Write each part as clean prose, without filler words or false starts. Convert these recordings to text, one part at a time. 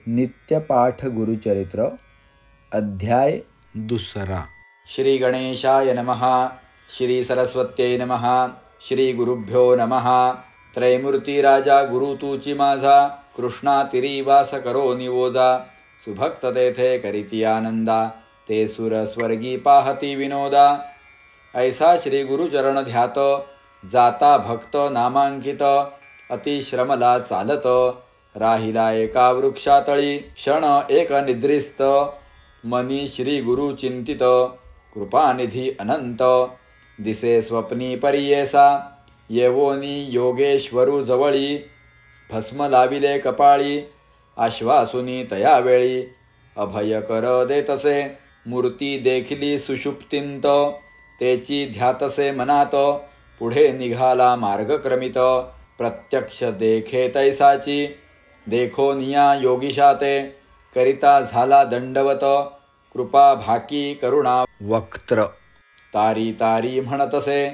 नित्यपाठ गुरुचरित्र अध्याय 2. श्री गणेशाय नमः. श्री सरस्वत्यै नमः. श्री गुरुभ्यो नमः. त्रैमूर्ती राजा गुरु तूची माझा, कृष्णा तिरी वास करो निवोजा. सुभक्त तेथे करीती आनंदा, ते सुर स्वर्गी पाहती विनोदा. ऐसा श्री गुरुचरण ध्यात, जाता भक्त नामांकित. अति श्रमला चालत, राहिला एका वृक्षातळी. क्षण एक निद्रिस्त, मनी श्री गुरु चिंतित. कृपानिधी अनंत, दिसे स्वप्नी परियेसा. येवोनी योगेश्वरू जवळी, भस्म लाविले कपाळी. आश्वासुनी तयावेळी, अभय कर देतसे. मूर्ती देखिली सुषुप्तिंत, तेची ध्यातसे मनात. पुढे निघाला मार्गक्रमित, प्रत्यक्ष देखे तैसाची. देखो निया योगीशाते, करिता झाला दंडवत. कृपा भाकी करुणा वक्त्र तारी तारी म्हणतसे.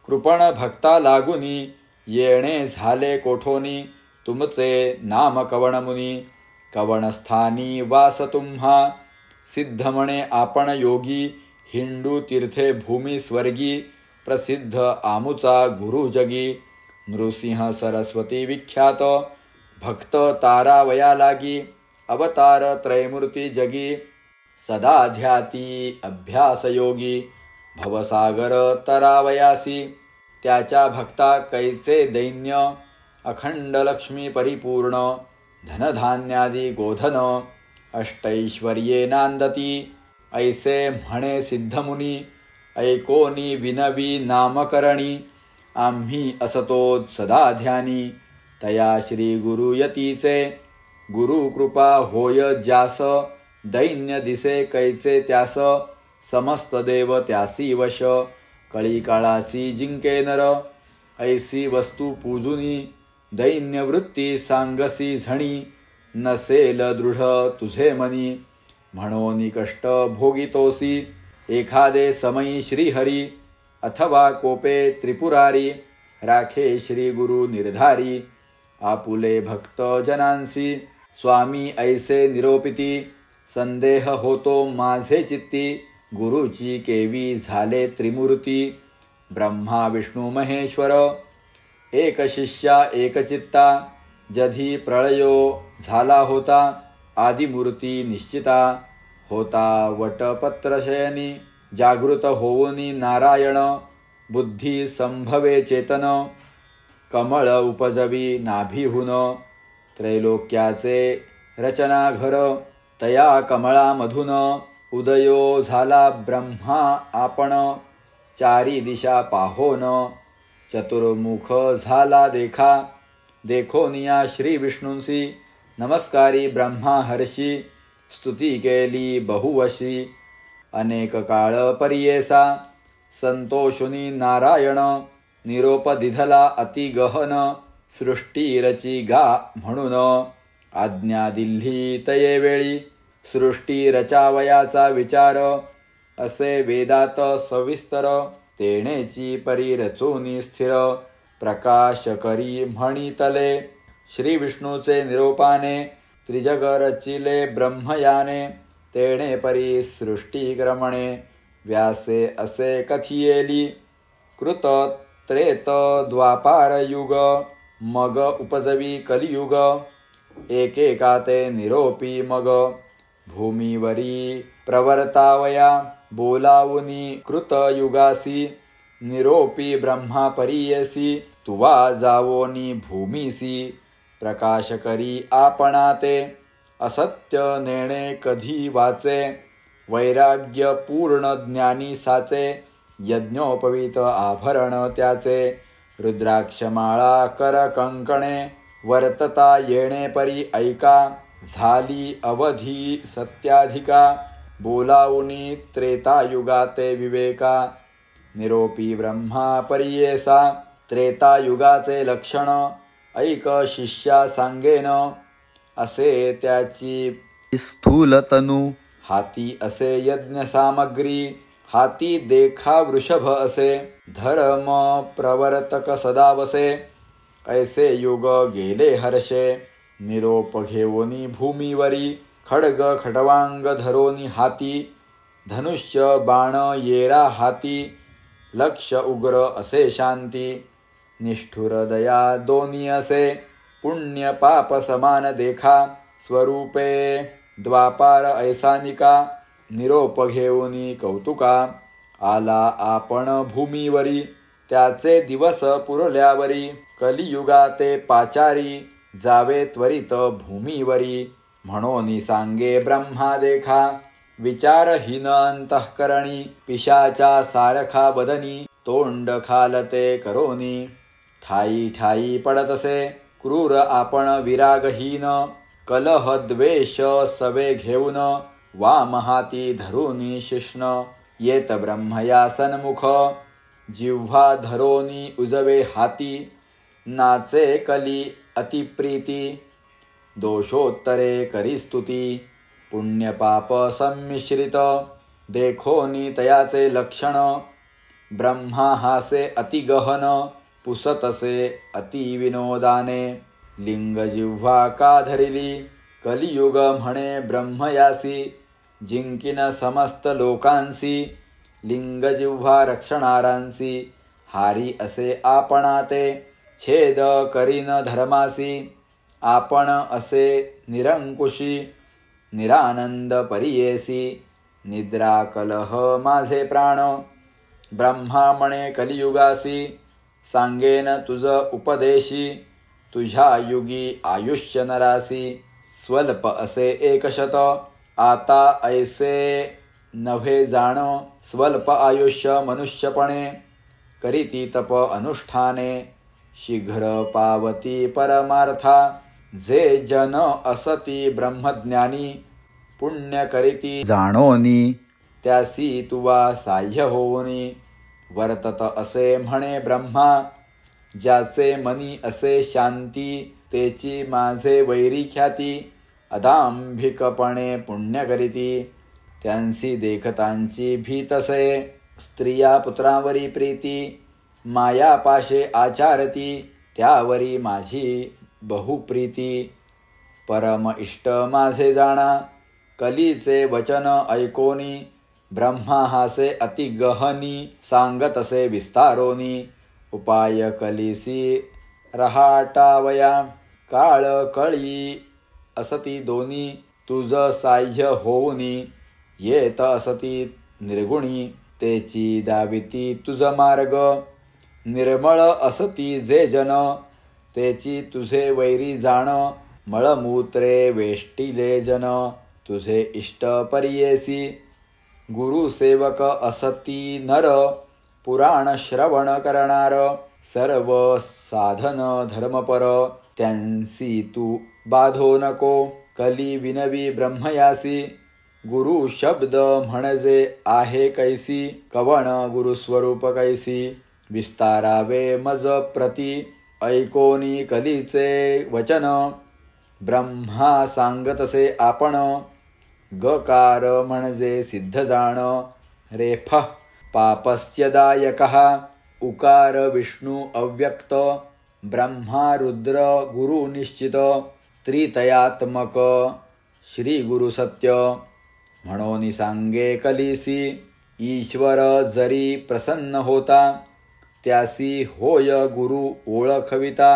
कृपण भक्ता लागुनी, येणे झाले कोठोनी. तुमचे नाम कवणमुनी, कवणस्थानी वास तुम्हा. सिद्ध म्हणे आपण योगी, हिंडू तीर्थे भूमी स्वर्गी. प्रसिद्ध आमुचा गुरु जगी, नृसिंह सरस्वती विख्यात. भक्त तारावया लागी, अवतार त्रैमूर्ती जगी. सदा ध्याती अभ्यास योगी, भवसागर तरावयासी. त्याच्या भक्ता कैचे दैन्य, अखंड लक्ष्मी परिपूर्ण. धनधान्यादी गोधन, अष्टैश्वर्ये नांदती. ऐसे म्हणे सिद्धमुनी, ऐकोनी विनवी नामकरणी. आम्ही असतो सदा ध्यानी, तया श्री गुरु यतीचे. गुरु कृपा होय ज्यास, दैन्य दिसे कैचे त्यास. समस्त देव त्यासी वश, कळी काळासी जिंके नर. ऐसी वस्तू पूजुनी, दैन्य वृत्ती सांगसी झणी. नसेल दृढ तुझे मनी, म्हणून कष्ट भोगितोसी. एखादे समयी श्रीहरी, अथवा कोपे त्रिपुरारी. राखे श्री गुरु निर्धारी, आपुले भक्त जनांसी. स्वामी ऐसे निरोपिती, संदेह होतो माझे चित्ती. गुरुची केवी झाले त्रिमूर्ती, ब्रह्मा विष्णू महेश्वर. एक शिष्या एक चित्ता, जधी प्रळयो झाला होता. आदिमूर्ती निश्चिता, होता वटपत्रशयनी. जागृत होऊनी नारायण, बुद्धी संभवे चेतन. कमळ उपजवी नाभिहून, त्रैलोक्याचे रचना घर. तया कमळामधून, उदयो झाला ब्रह्मा आपण. चारी दिशा पाहोन, चतुर्मुख झाला देखा. देखोनिया श्री विष्णूंसी, नमस्कारी ब्रह्मा हर्षी. स्तुती केली बहुवशी, अनेक काळ परियेसा. संतोषुनी नारायण, निरोप दिधला अति गहन. सृष्टी रची गा म्हणून, आज्ञा दिल्ली तये वेळी. सृष्टी रचावयाचा विचार, असे वेदात सविस्तर. तेणेची परी रचोनी स्थिर, प्रकाश करी म्हणितले. श्री विष्णूचे निरोपाने, त्रिजग रचिले ब्रह्मयाने. तेणे परी सृष्टी क्रमणे, व्यासे असे कथियेली. कृत त्रेत द्वापार युग, मग उपजवी कलियुग. एकेका ते निरोपी मग, भूमीवरी प्रवर्तावया. बोलावुनी कृत युगासी, निरोपी ब्रह्मा परियेसी. तुवा जावोनी भूमीसी, प्रकाश करी आपणाते. असत्य नेणे कधी वाचे, वैराग्य पूर्ण ज्ञानी साचे. यज्ञोपवीत आभरण त्याचे, रुद्राक्षमाळा कर कंकणे. वर्तता येणे परी ऐका, झाली अवधी सत्याधिका. बोलावुनी त्रेतायुगाते विवेका, निरोपी ब्रह्मा परियेसा. त्रेतायुगाचे लक्षण, ऐक शिष्या सांगेन. असे त्याची स्थूल तनु, हाती असे यज्ञ सामग्री. हाती देखा वृषभ असे, धर्म प्रवर्तक सदा वसे. ऐसे युग गेले हर्षे, निरोप घेऊनी भूमीवरी खड्ग खटवांग धरोनी हाती धनुष्य बाण येरा हाती लक्ष उग्र असे शांती निष्ठुर दया दोन्ही असे पुण्य पाप समान देखा स्वरूपे द्वापार ऐसानिका निरोप घेऊनी कौतुका आला आपण भूमीवरी त्याचे दिवस पुरल्यावरी कलियुगाते पाचारी जावे त्वरित भूमीवरी म्हणून सांगे ब्रह्मा देखा विचारहीन अंतःकरणी पिशाचा सारखा वदनी तोंड खालते करोनी ठाई ठाई पडतसे क्रूर आपण विरागहीन कलह द्वेष सवे घेऊन वाम हाती धरुनी शिष्ण येत ब्रह्मया सन्मुख जिव्हा धरोनी उजवे हाती नाचे कली अतिप्रीती दोषोत्तरे करी स्तुती पुण्यपाप संमिश्रित देखोनी तयाचे लक्षण ब्रह्मा हासे अतिगहन पुसतसे अति विनोदाने लिंग जिव्हा का धरिली कलियुग म्हणे ब्रह्मयासी जिंकिन समस्त लोकांसी लिंग जिव्हा रक्षणारांसी हारी असे आपणाते छेद करीन धर्मासी आपण असे निरंकुशी निरानंद परियेसी निद्रा कलह माझे प्राण ब्रह्मा म्हणे कलियुगासी सांगेन तुझ उपदेशी तुझ्या युगी आयुष्य नरासी स्वल्प असे एकशत आता ऐसे नव्हे जाण स्वल्प आयुष्य मनुष्यपणे करीती तप अनुष्ठाने शीघ्र पावती परमार्था जे जन असती ब्रह्मज्ञानी पुण्य करीती जाणोनी त्यासी तुवा साह्य होऊनी वर्तत असे म्हणे ब्रह्मा ज्याचे मनी असे शांती तेची माझे वैरी ख्याती अदांभिकपणे पुण्य करीती त्यांसी देखतांची भीतसे स्त्रिया पुत्रावरी प्रीती माया पाशे आचारती त्यावरी माझी बहुप्रीती परम इष्ट माझे जाणा कलीचे वचन ऐकोनी ब्रह्मा हासे अति गहनी सांगतसे विस्तारोनी उपाय कलिसी रहाटावया काळ कळी असती दोनी तुझ साह्य होऊनी येत असती निर्गुणी तेची दाविती तुझ मार्ग निर्मळ असती जे जन तेची तुझे वैरी जाण मळमूत्रे वेष्टिले जन तुझे इष्ट परियेसी गुरुसेवक असती नर पुराण श्रवण करणार सर्व साधन धर्मपर त्यांसी तू बाधो नको कली विनवी ब्रह्मयासी गुरु शब्द म्हणजे आहे कैसी कवण गुरुस्वरूप कैसी विस्तारावे मज प्रती ऐकोनी कलीचे वचन ब्रह्मा सांगतसे आपण गकार म्हणजे सिद्ध जाण रेफ पापस्यदायकः उकार विष्णु अव्यक्त ब्रह्मा रुद्र गुरु निश्चित त्रितयात्मक श्री गुरु सत्य म्हणून सांगे कलिसी ईश्वर जरी प्रसन्न होता त्यासी होय गुरु ओळखविता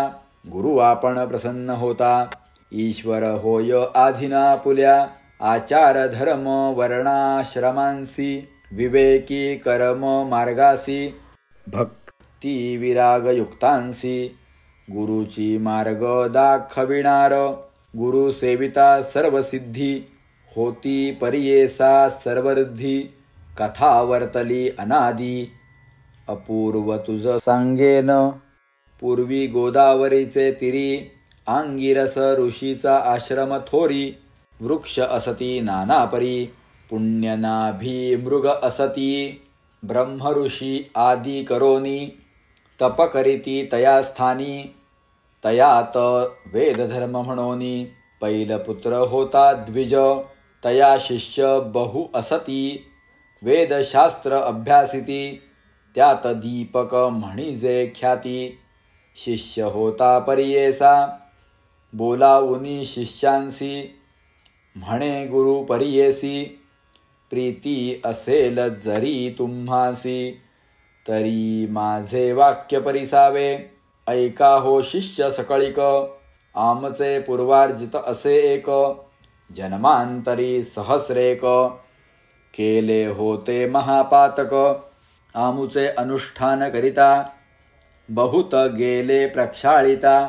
गुरु आपण प्रसन्न होता ईश्वर होय आधिना पुल्या आचार धर्म वर्णाश्रमांसी विवेकी कर्म मार्गासी भक्ती विराग युक्तांसी गुरुची मार्ग दाखविणार गुरु सेविता सर्व सिद्धी होती परियेसा सर्वरिद्धी कथा वर्तली अनादी अपूर्व तुझ सांगेन पूर्वी गोदावरीचे तिरी आंगिरस ऋषीचा आश्रम थोरी वृक्ष असती नानापरी पुण्यनाभी मृग असती ब्रह्म ऋषी आदी करोनी तप करीती तया स्थानी तयात वेदधर्म म्हणोनी पैलपुत्र होता द्विज तया शिष्य बहु असती वेदशास्त्र अभ्यासिती त्यात दीपक म्हणिजे ख्याती शिष्य होता परियेसा बोलावुनी शिष्यांसी म्हणे गुरु परियेसी प्रीती असेल जरी तुम्हासी तरी माझे वाक्य परिसावे ऐका हो शिष्य सकळिक आमचे पूर्वार्जित असे एक जन्मांतरी सहस्रेक केले होते महापातक आमुचे अनुष्ठान करिता बहुत गेले प्रक्षाळिता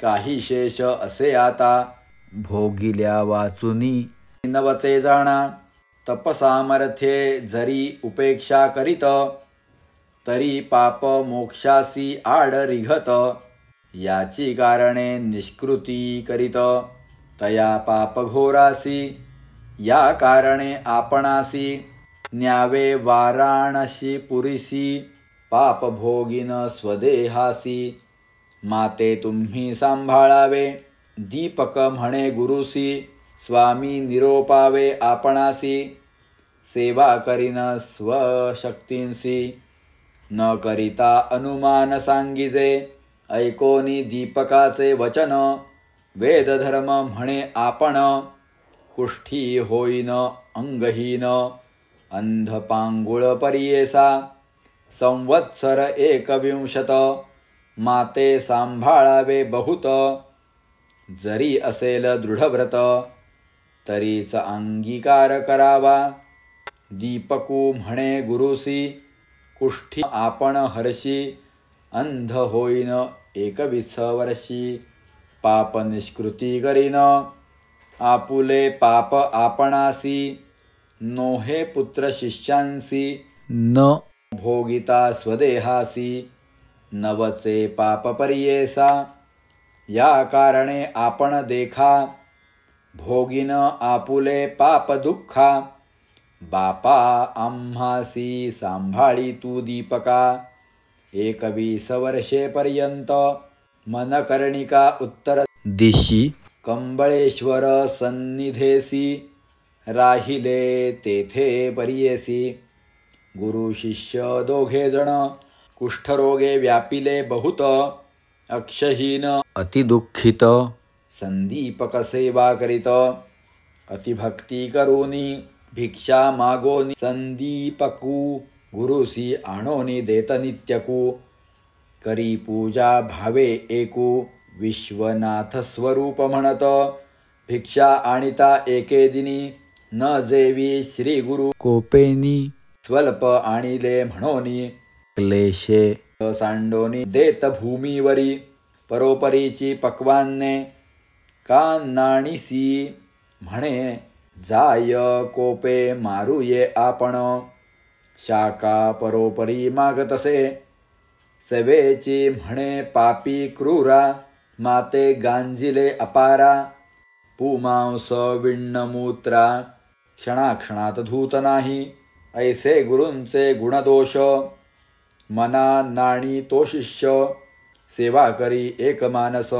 काही शेष असे आता भोगिल्या वाचुनी नवचे जाणा तपसामर्थ्ये जरी उपेक्षा करीत तरी पाप मोक्षासी आड रिघत याची कारणे निष्कृती करीत तया पाप घोरासी या कारणे आपणासी न्यावे वाराणसी पुरीसी पाप भोगिन स्वदेहासी माते तुम्ही सांभाळावे दीपक म्हणे गुरुसी स्वामी निरोपावे आपणासी सेवा करीन स्वशक्तींसी न करिता अनुमान सांगिजे ऐकोनी दीपकाचे वचन वेदधर्म म्हणे आपण कुष्ठी होईन अंगहीन अंधपांगुळ परियेसा संवत्सर 21 माते सांभाळावे बहुत जरी असेल दृढव्रत तरीच अंगीकार करावा दीपकू म्हणे गुरुसी कुष्ठी आपण हर्षी अंध होईन 21 वर्षी पाप निष्कृती करीन आपुले पाप आपणासी नोहे पुत्र शिष्यांसी न भोगिता स्वदेहासी नवचे पाप परियेसा या कारणे आपण देखा भोगिन आपुले पाप दुःखा बापा आम्हासी सांभाळी तू दीपका 21 वर्षेपर्यंत मनकर्णिका उत्तर दिशी कंबळेश्वर सन्निधेसी राहिले तेथे परियेसी गुरु शिष्य दोघे जण कुष्ठरोगे व्यापिले बहुत अक्षहीन अतिदुःखित संदीपक सेवा करीत अतिभक्ती करूनी भिक्षा मागोनी संदीपकू गुरुसी आणोनी देत नित्यकू करी पूजा भावे एकू विश्वनाथ स्वरूप म्हणत भिक्षा आणिता एके दिनी न जेवी श्री गुरु कोपेनी स्वल्प आणिले म्हणोनी क्लेशे सांडोनी देत भूमीवरी परोपरीची पक्वान्ने का नाणीसी म्हणे जाय कोपे मारूये आपण शाका परोपरी मागतसे सेवेची म्हणे पापी क्रूरा माते गांजिले अपारा पुमांस विण्णमूत्रा क्षणाक्षणात धूत नाही ऐसे गुरूंचे गुणदोष मना नाणी तो शिष्य सेवा करी एक मानस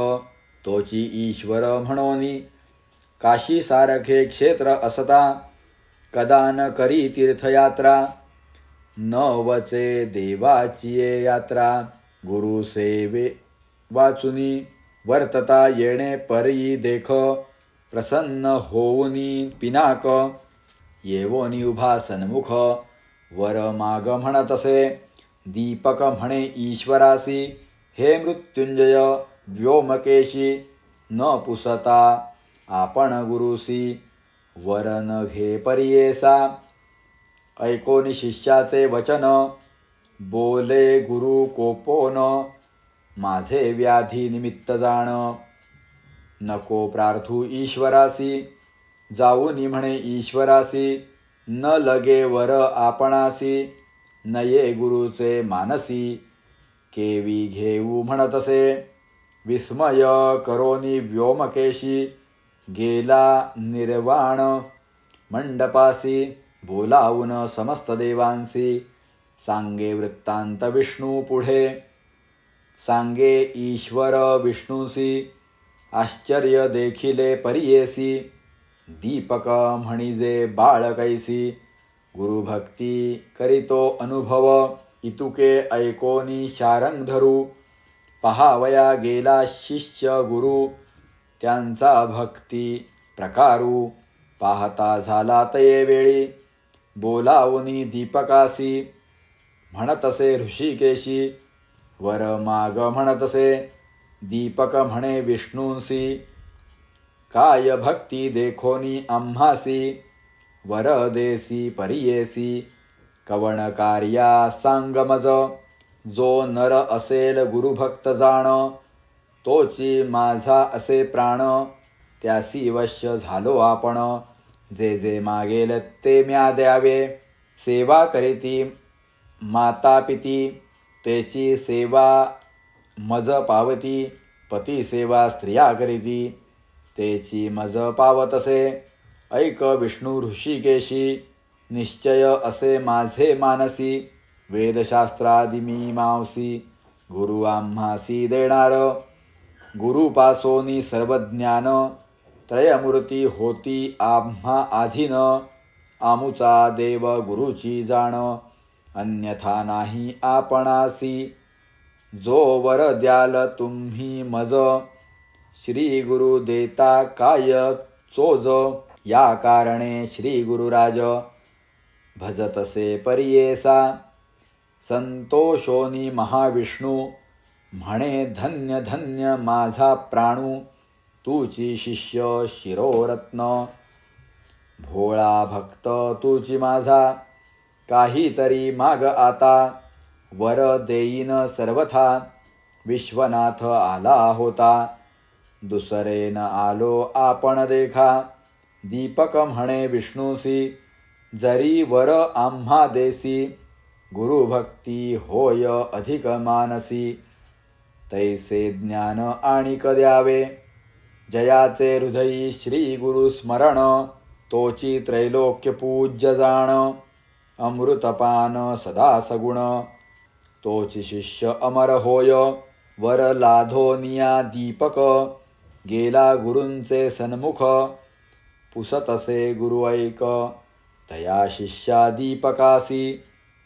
तोची ईश्वर म्हणोनी काशी सारखे क्षेत्र असता कदान करी तीर्थयात्रा न वचे देवाची यात्रा गुरु सेवे वाचुनी वर्तता येणे परी देख प्रसन्न होऊनी पिनाक येवोनी उभा सन्मुख वर माग म्हणतसे दीपक म्हणे ईश्वरासी हे मृत्युंजय व्योमकेशी न पुसता आपण गुरुसी वर न घे परियेसा ऐकोनी शिष्याचे वचन बोले गुरु कोपोन माझे व्याधी निमित्त जाण नको प्रार्थू ईश्वरासी जाऊनी म्हणे ईश्वरासी न लगे वर आपणासी नये गुरुचे मानसी केवी घेऊ म्हणतसे विस्मय करोनी व्योमकेशी गेला निर्वाण मंडपासी बोलावून समस्त देवांसी सांगे वृत्तांत विष्णू पुढे सांगे ईश्वर विष्णूसी आश्चर्य देखिले परियेसी दीपक म्हणिजे बाळ कैसी गुरुभक्ती करीतो अनुभव इतुके ऐकोनी शारंग धरू पहावया गेला शिष्य गुरु त्यांचा भक्ती प्रकारू पाहता झाला तये वेळी बोलावनी दीपकासी म्हणतसे ऋषिकेशी वर माग म्हणतसे दीपक म्हणे विष्णूंसी काय भक्ती देखोनी आम्हासी वर देसी परियेसी कवण कार्या सांगमज जो नर असेल गुरुभक्त जाण तोची माझा असे प्राण त्यासी वश्य झालो आपण जे जे मागेल ते म्या द्यावे सेवा करीती माता पिती तेची सेवा मज पावती पती सेवा स्त्रिया करीती तेची मज पावतसे ऐक विष्णू ऋषिकेशी निश्चय असे माझे मानसी वेदशास्त्रादि मीमांसी गुरु आम्हासी देणार गुरुपासोनी सर्वज्ञान त्रयमूर्ती होती आम्हा आधीन आमुचा देव गुरुची जाण अन्यथा नाही आपणासी जो वर द्याल तुम्ही मज श्री गुरु देता काय चोज या कारणे श्री गुरुराज भजतसे परियेसा संतोषोनी महाविष्णू म्हणे धन्य धन्य माझा प्राणू तुची शिष्य शिरोरत्न भोळा भक्त तुची माझा काहीतरी माग आता वर देईन सर्वथा विश्वनाथ आला होता दुसरे न आलो आपण देखा दीपक म्हणे विष्णूसी जरी वर आम्हा देसी गुरुभक्ती होय अधिक मानसी तैसे ज्ञान आणिक द्यावे जयाचे हृदयी श्री गुरु स्मरण तोची त्रैलोक्य पूज्य जाण अमृतपान सदा सगुण तोची शिष्य अमर होय वर लाधोनिया दीपक गेला गुरूंचे सन्मुख पुसतसे गुरु ऐक तया शिष्या दीपकासी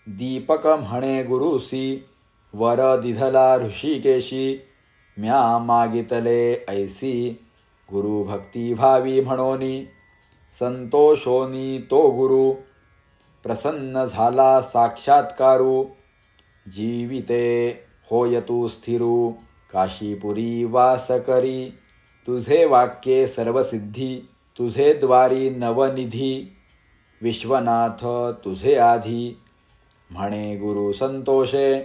दीपक म्हणे गुरुसी वर दिधला ऋषिकेशी म्या मागितले ऐसी गुरुभक्ती भावी म्हणोनी संतोषोनी तो गुरु प्रसन्न झाला साक्षात्कारू जीविते होय तू स्थिरू काशीपुरी वास करी तुझे वाक्ये सर्वसिद्धी तुझे द्वारी नवनिधी विश्वनाथ तुझे आधी म्हणे गुरु संतोषे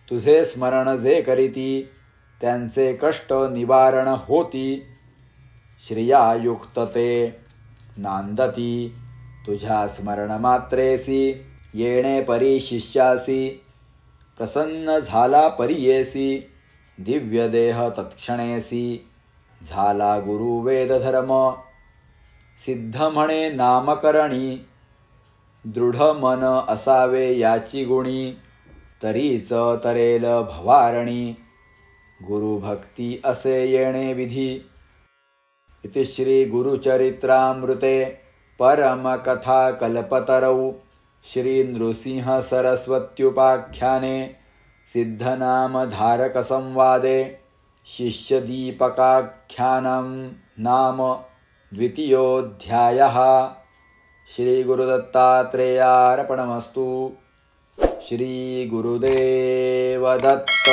तुझे स्मरण जे करीती त्यांचे कष्ट निवारण होती श्रियायुक्त ते नांदती तुझ्या स्मरण मात्रेसी येणे परी शिष्यासी प्रसन्न झाला परियेसी दिव्य देह तत्क्षणेसी झाला गुरु वेदधर्म सिद्ध म्हणे नामकरणी दृढ मन असावे याची गुणी तरीच तरेल भवारणी गुरुभक्ती असे येणे विधी इति श्री गुरुचरित्रामृते परमकथा कल्पतरौ श्री नृसिंह सरस्वत्युपाख्याने सिद्धनामधारक संवादे शिष्यदीपकाख्यानं नाम द्वितीयोऽध्यायः। श्री गुरुदत्तात्रेयार्पणमस्तु। श्री गुरुदेव दत्त।